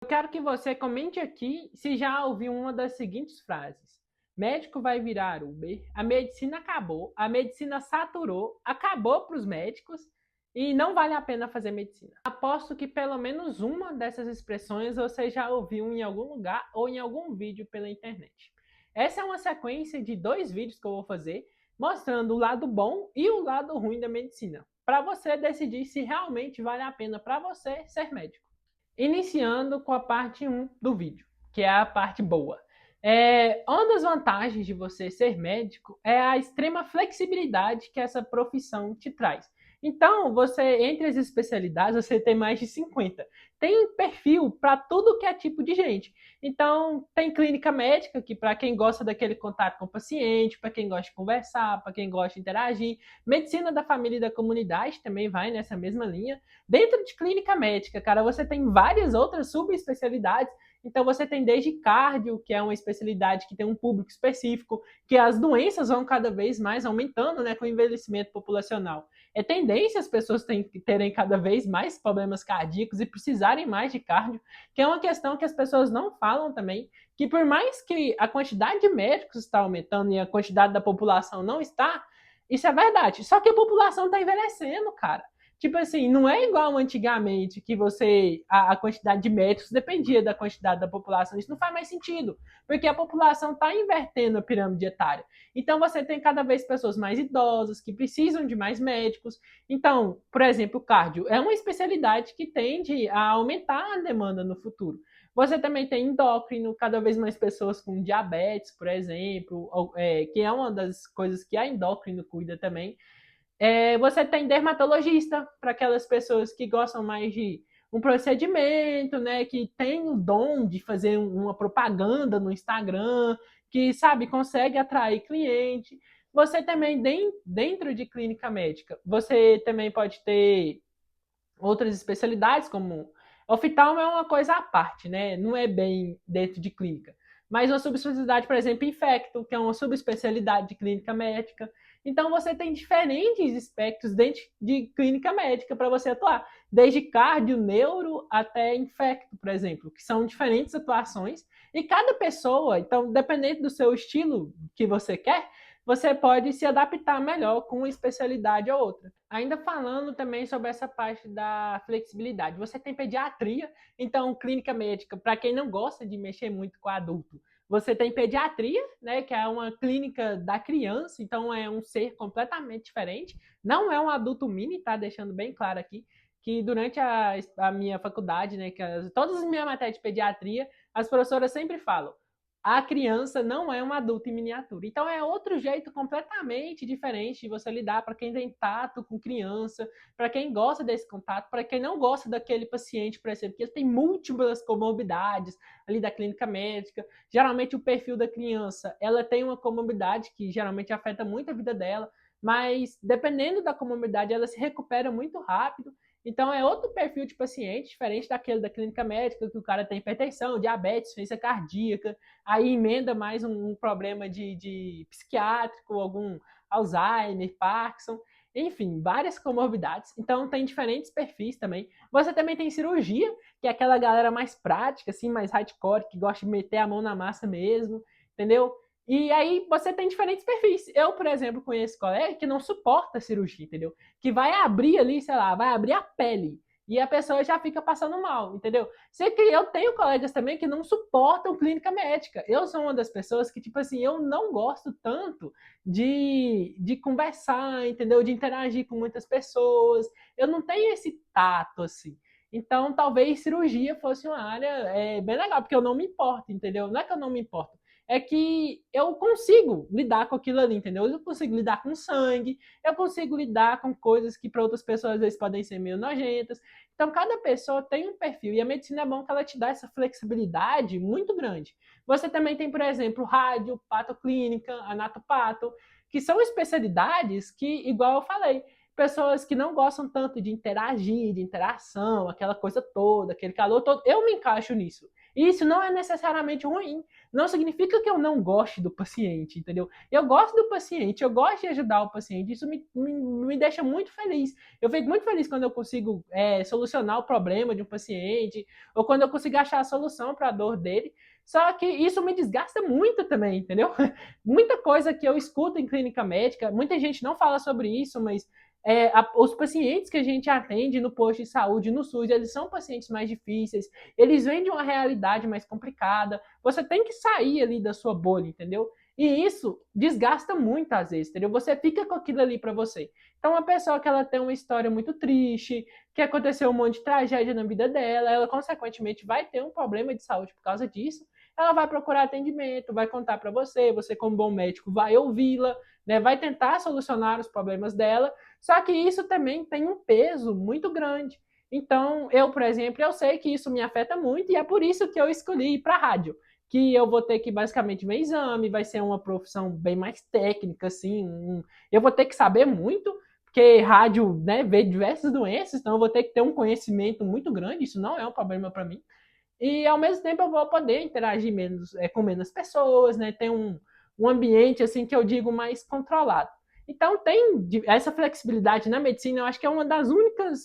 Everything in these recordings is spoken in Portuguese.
Eu quero que você comente aqui se já ouviu uma das seguintes frases: médico vai virar Uber, a medicina acabou, a medicina saturou, acabou para os médicos e não vale a pena fazer medicina. Aposto que pelo menos uma dessas expressões você já ouviu em algum lugar ou em algum vídeo pela internet. Essa é uma sequência de 2 vídeos que eu vou fazer mostrando o lado bom e o lado ruim da medicina, para você decidir se realmente vale a pena para você ser médico. Iniciando com a parte 1 do vídeo, que é a parte boa. Uma das vantagens de você ser médico é a extrema flexibilidade que essa profissão te traz. Então, entre as especialidades, você tem mais de 50. Tem perfil para tudo que é tipo de gente. Então, tem clínica médica, que para quem gosta daquele contato com o paciente, para quem gosta de conversar, para quem gosta de interagir. Medicina da família e da comunidade também vai nessa mesma linha. Dentro de clínica médica, cara, você tem várias outras subespecialidades. Então você tem desde cardio, que é uma especialidade que tem um público específico, que as doenças vão cada vez mais aumentando, né, com o envelhecimento populacional. É tendência as pessoas terem cada vez mais problemas cardíacos e precisarem mais de cardio, que é uma questão que as pessoas não falam também, que por mais que a quantidade de médicos está aumentando e a quantidade da população não está, isso é verdade. Só que a população está envelhecendo, cara. Tipo assim, não é igual antigamente que a quantidade de médicos dependia da quantidade da população. Isso não faz mais sentido, porque a população está invertendo a pirâmide etária. Então você tem cada vez pessoas mais idosas que precisam de mais médicos. Então, por exemplo, o cardio é uma especialidade que tende a aumentar a demanda no futuro. Você também tem endócrino, cada vez mais pessoas com diabetes, por exemplo, que é uma das coisas que a endócrino cuida também. Você tem dermatologista, para aquelas pessoas que gostam mais de um procedimento, né, que tem o dom de fazer uma propaganda no Instagram, que, sabe, consegue atrair cliente. Você também, dentro de clínica médica, você também pode ter outras especialidades, como oftalmo é uma coisa à parte, né? Não é bem dentro de clínica. Mas uma subespecialidade, por exemplo, infecto, que é uma subespecialidade de clínica médica. Então você tem diferentes aspectos dentro de clínica médica para você atuar, desde cardio, neuro até infecto, por exemplo, que são diferentes atuações. E cada pessoa, então, dependendo do seu estilo que você quer, você pode se adaptar melhor com uma especialidade ou outra. Ainda falando também sobre essa parte da flexibilidade, você tem pediatria, então clínica médica, para quem não gosta de mexer muito com adulto, você tem pediatria, né, que é uma clínica da criança, então é um ser completamente diferente, não é um adulto mini, tá deixando bem claro aqui, que durante a minha faculdade, né, todas as minhas matérias de pediatria, as professoras sempre falam, a criança não é um adulto em miniatura. Então é outro jeito completamente diferente de você lidar para quem tem tato com criança, para quem gosta desse contato, para quem não gosta daquele paciente, por exemplo, que ele tem múltiplas comorbidades ali da clínica médica. Geralmente o perfil da criança, ela tem uma comorbidade que geralmente afeta muito a vida dela, mas dependendo da comorbidade, ela se recupera muito rápido. Então é outro perfil de paciente, diferente daquele da clínica médica, que o cara tem hipertensão, diabetes, doença cardíaca, aí emenda mais um problema de psiquiátrico, algum Alzheimer, Parkinson, enfim, várias comorbidades. Então tem diferentes perfis também. Você também tem cirurgia, que é aquela galera mais prática, assim, mais hardcore, que gosta de meter a mão na massa mesmo, entendeu? E aí você tem diferentes perfis. Eu, por exemplo, conheço colega que não suporta a cirurgia, entendeu? Que vai abrir ali, sei lá, vai abrir a pele. E a pessoa já fica passando mal, entendeu? Sei que eu tenho colegas também que não suportam clínica médica. Eu sou uma das pessoas que, tipo assim, eu não gosto tanto de conversar, entendeu? De interagir com muitas pessoas. Eu não tenho esse tato, assim. Então, talvez cirurgia fosse uma área bem legal, porque eu não me importo, entendeu? Não é que eu não me importo, é que eu consigo lidar com aquilo ali, entendeu? Eu consigo lidar com sangue, eu consigo lidar com coisas que para outras pessoas às vezes podem ser meio nojentas. Então, cada pessoa tem um perfil e a medicina é bom que ela te dá essa flexibilidade muito grande. Você também tem, por exemplo, rádio, patoclínica, anatopato, que são especialidades que, igual eu falei, pessoas que não gostam tanto de interagir, de interação, aquela coisa toda, aquele calor todo, eu me encaixo nisso. E isso não é necessariamente ruim. Não significa que eu não goste do paciente, entendeu? Eu gosto do paciente, eu gosto de ajudar o paciente, isso me deixa muito feliz. Eu fico muito feliz quando eu consigo solucionar o problema de um paciente, ou quando eu consigo achar a solução para a dor dele. Só que isso me desgasta muito também, entendeu? Muita coisa que eu escuto em clínica médica, muita gente não fala sobre isso, mas os pacientes que a gente atende no posto de saúde, no SUS, eles são pacientes mais difíceis, eles vêm de uma realidade mais complicada, você tem que sair ali da sua bolha, entendeu? E isso desgasta muito às vezes, entendeu? Você fica com aquilo ali para você. Então, uma pessoa que ela tem uma história muito triste, que aconteceu um monte de tragédia na vida dela, ela consequentemente vai ter um problema de saúde por causa disso, ela vai procurar atendimento, vai contar para você, você como bom médico vai ouvi-la, né, vai tentar solucionar os problemas dela, só que isso também tem um peso muito grande. Então, eu, por exemplo, eu sei que isso me afeta muito e é por isso que eu escolhi ir para a rádio, que eu vou ter que basicamente ver exame, vai ser uma profissão bem mais técnica, assim, eu vou ter que saber muito, porque rádio, né, vê diversas doenças, então eu vou ter que ter um conhecimento muito grande, isso não é um problema para mim. E ao mesmo tempo eu vou poder interagir menos com menos pessoas, né? Ter um ambiente assim que eu digo mais controlado. Então tem essa flexibilidade na medicina, eu acho que é uma das únicas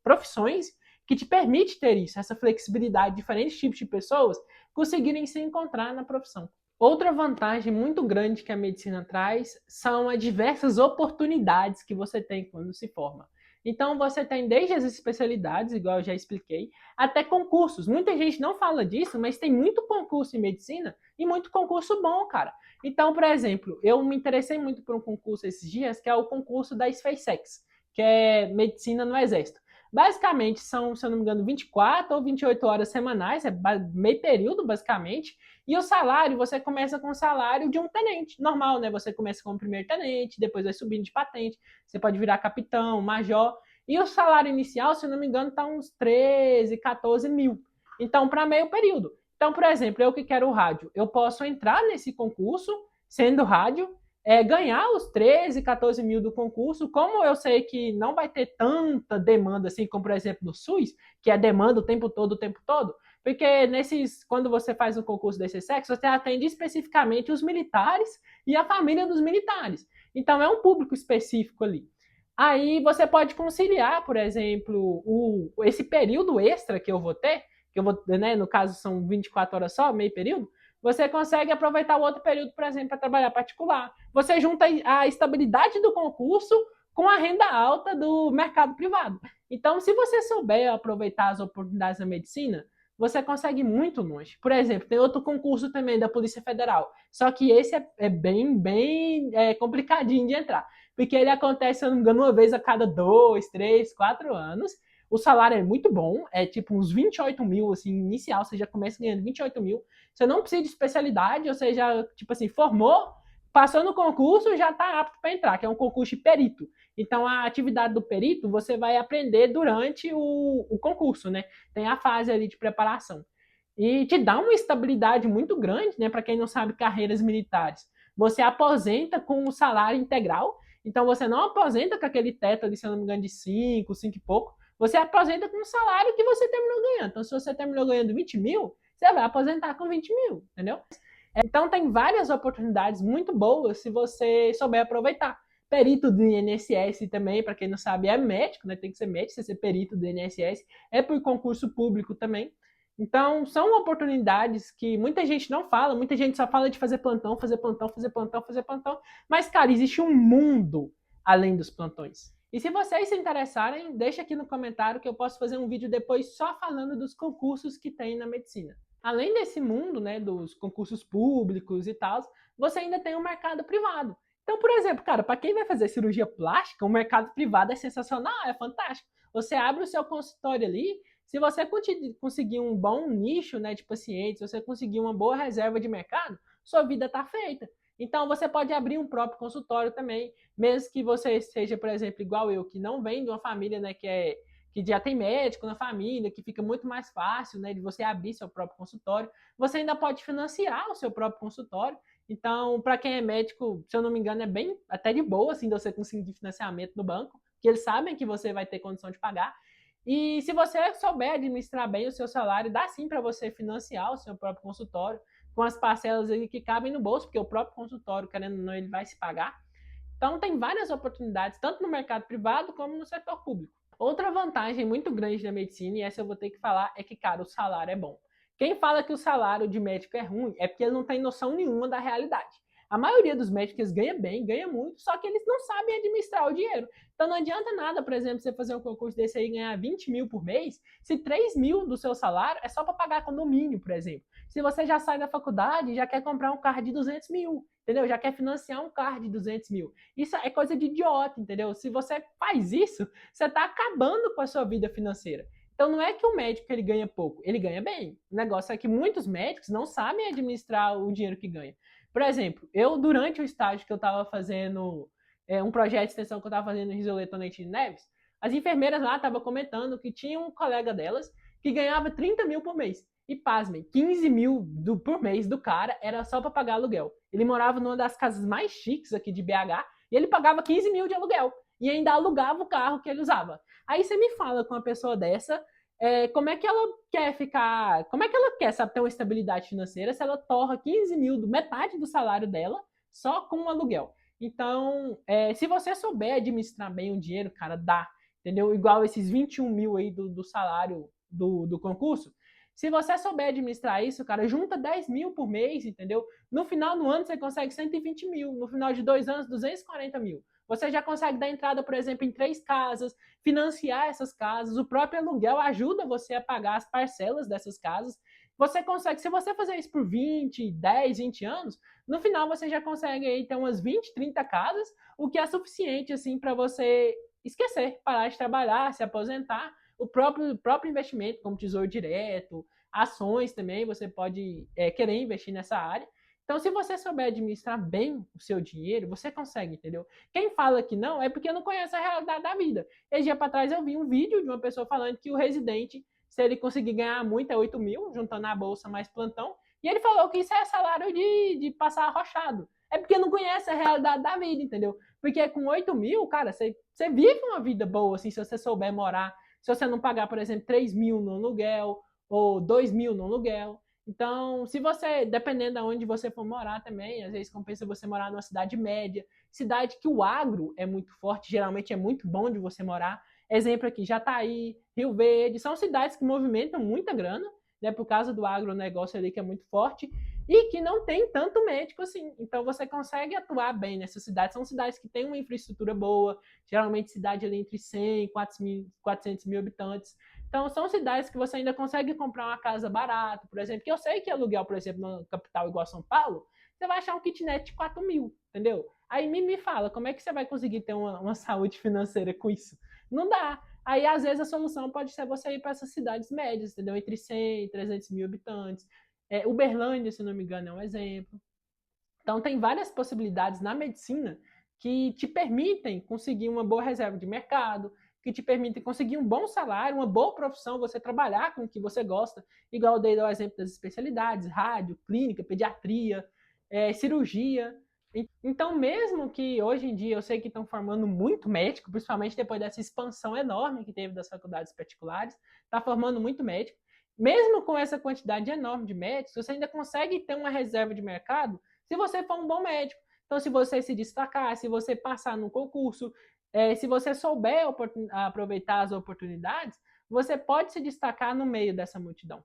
profissões que te permite ter isso, essa flexibilidade, diferentes tipos de pessoas conseguirem se encontrar na profissão. Outra vantagem muito grande que a medicina traz são as diversas oportunidades que você tem quando se forma. Então você tem desde as especialidades, igual eu já expliquei, até concursos. Muita gente não fala disso, mas tem muito concurso em medicina e muito concurso bom, cara. Então, por exemplo, eu me interessei muito por um concurso esses dias, que é o concurso da SpaceX, que é medicina no Exército. Basicamente, são, se eu não me engano, 24 ou 28 horas semanais, é meio período, basicamente. E o salário, você começa com o salário de um tenente, normal, né? Você começa como primeiro tenente, depois vai subindo de patente, você pode virar capitão, major. E o salário inicial, se eu não me engano, está uns 13, 14 mil. Então, para meio período. Então, por exemplo, eu que quero o rádio, eu posso entrar nesse concurso, sendo rádio, ganhar os 13, 14 mil do concurso, como eu sei que não vai ter tanta demanda assim, como por exemplo no SUS, que é demanda o tempo todo, porque quando você faz um concurso desse sexo, você atende especificamente os militares e a família dos militares. Então é um público específico ali. Aí você pode conciliar, por exemplo, esse período extra que eu vou ter, que eu vou, né, no caso são 24 horas só, meio período, você consegue aproveitar o outro período, por exemplo, para trabalhar particular. Você junta a estabilidade do concurso com a renda alta do mercado privado. Então, se você souber aproveitar as oportunidades da medicina, você consegue ir muito longe. Por exemplo, tem outro concurso também da Polícia Federal, só que esse é bem complicadinho de entrar, porque ele acontece, se eu não me engano, uma vez a cada 2, 3, 4 anos. O salário é muito bom, é tipo uns 28 mil, assim, inicial, você já começa ganhando 28 mil. Você não precisa de especialidade, ou seja, tipo assim, formou, passou no concurso, já está apto para entrar, que é um concurso de perito. Então, a atividade do perito você vai aprender durante o concurso, né? Tem a fase ali de preparação. E te dá uma estabilidade muito grande, né? Para quem não sabe, carreiras militares. Você aposenta com o salário integral, então você não aposenta com aquele teto ali, se eu não me engano, de 5 e pouco. Você aposenta com o salário que você terminou ganhando. Então, se você terminou ganhando 20 mil, você vai aposentar com 20 mil, entendeu? Então, tem várias oportunidades muito boas se você souber aproveitar. Perito do INSS também, para quem não sabe, é médico, né? Tem que ser médico, você ser perito do INSS. É por concurso público também. Então, são oportunidades que muita gente não fala, muita gente só fala de fazer plantão, fazer plantão, fazer plantão, fazer plantão. Mas, cara, existe um mundo além dos plantões. E se vocês se interessarem, deixa aqui no comentário que eu posso fazer um vídeo depois só falando dos concursos que tem na medicina. Além desse mundo, né, dos concursos públicos e tal, você ainda tem o mercado privado. Então, por exemplo, cara, para quem vai fazer cirurgia plástica, o mercado privado é sensacional, é fantástico. Você abre o seu consultório ali, se você conseguir um bom nicho, né, de pacientes, você conseguir uma boa reserva de mercado, sua vida está feita. Então, você pode abrir um próprio consultório também, mesmo que você seja, por exemplo, igual eu, que não vem de uma família, né, que já tem médico na família, que fica muito mais fácil, né, de você abrir seu próprio consultório. Você ainda pode financiar o seu próprio consultório. Então, para quem é médico, se eu não me engano, é bem até de boa, assim, de você conseguir financiamento no banco, que eles sabem que você vai ter condição de pagar. E se você souber administrar bem o seu salário, dá sim para você financiar o seu próprio consultório, com as parcelas aí que cabem no bolso, porque o próprio consultório, querendo ou não, ele vai se pagar. Então, tem várias oportunidades, tanto no mercado privado como no setor público. Outra vantagem muito grande da medicina, e essa eu vou ter que falar, é que, cara, o salário é bom. Quem fala que o salário de médico é ruim é porque ele não tem noção nenhuma da realidade. A maioria dos médicos ganha bem, ganha muito, só que eles não sabem administrar o dinheiro. Então não adianta nada, por exemplo, você fazer um concurso desse aí e ganhar 20 mil por mês, se 3 mil do seu salário é só para pagar condomínio, por exemplo. Se você já sai da faculdade e já quer comprar um carro de 200 mil, entendeu? Já quer financiar um carro de 200 mil. Isso é coisa de idiota, entendeu? Se você faz isso, você está acabando com a sua vida financeira. Então não é que o médico ele ganha pouco, ele ganha bem. O negócio é que muitos médicos não sabem administrar o dinheiro que ganha. Por exemplo, eu durante o estágio que eu estava fazendo, um projeto de extensão que eu estava fazendo no Risoleto Neves, as enfermeiras lá estavam comentando que tinha um colega delas que ganhava 30 mil por mês. E pasmem, 15 mil por mês do cara era só para pagar aluguel. Ele morava numa das casas mais chiques aqui de BH e ele pagava 15 mil de aluguel. E ainda alugava o carro que ele usava. Aí você me fala com uma pessoa dessa, como é que ela quer ficar. Como é que ela quer, sabe, ter uma estabilidade financeira se ela torra 15 mil, metade do salário dela, só com o aluguel. Então, se você souber administrar bem o dinheiro, cara, dá. Entendeu? Igual esses 21 mil aí do salário do concurso. Se você souber administrar isso, cara, junta 10 mil por mês, entendeu? No final do ano você consegue 120 mil. No final de 2 anos, 240 mil. Você já consegue dar entrada, por exemplo, em 3 casas, financiar essas casas. O próprio aluguel ajuda você a pagar as parcelas dessas casas. Você consegue, se você fazer isso por 20, 10, 20 anos, no final você já consegue aí ter umas 20, 30 casas, o que é suficiente assim para você esquecer, parar de trabalhar, se aposentar. O próprio investimento, como tesouro direto, ações também, você pode querer investir nessa área. Então, se você souber administrar bem o seu dinheiro, você consegue, entendeu? Quem fala que não é porque não conhece a realidade da vida. Esse dia para trás eu vi um vídeo de uma pessoa falando que o residente, se ele conseguir ganhar muito, é 8 mil, juntando a bolsa mais plantão. E ele falou que isso é salário de passar arrochado. É porque não conhece a realidade da vida, entendeu? Porque com 8 mil, cara, você vive uma vida boa, assim, se você souber morar. Se você não pagar, por exemplo, 3 mil no aluguel ou 2 mil no aluguel. Então, se você, dependendo de onde você for morar também, às vezes compensa você morar numa cidade média, cidade que o agro é muito forte, geralmente é muito bom de você morar. Exemplo aqui, Jataí, Rio Verde, são cidades que movimentam muita grana, né, por causa do agronegócio ali que é muito forte, e que não tem tanto médico assim. Então você consegue atuar bem nessas cidades. São cidades que têm uma infraestrutura boa, geralmente cidade ali entre 100 e 400 mil habitantes. Então, são cidades que você ainda consegue comprar uma casa barata, por exemplo, que eu sei que aluguel, por exemplo, na capital igual São Paulo, você vai achar um kitnet de 4 mil, entendeu? Aí me fala, como é que você vai conseguir ter uma saúde financeira com isso? Não dá. Aí, às vezes, a solução pode ser você ir para essas cidades médias, entendeu? Entre 100 e 300 mil habitantes. Uberlândia, se não me engano, é um exemplo. Então, tem várias possibilidades na medicina que te permitem conseguir uma boa reserva de mercado, que te permitem conseguir um bom salário, uma boa profissão, você trabalhar com o que você gosta, igual eu dei o exemplo das especialidades, rádio, clínica, pediatria, cirurgia. Então, mesmo que hoje em dia eu sei que estão formando muito médico, principalmente depois dessa expansão enorme que teve das faculdades particulares, está formando muito médico. Mesmo com essa quantidade enorme de médicos, você ainda consegue ter uma reserva de mercado se você for um bom médico. Então, se você se destacar, se você passar no concurso, se você souber aproveitar as oportunidades, você pode se destacar no meio dessa multidão.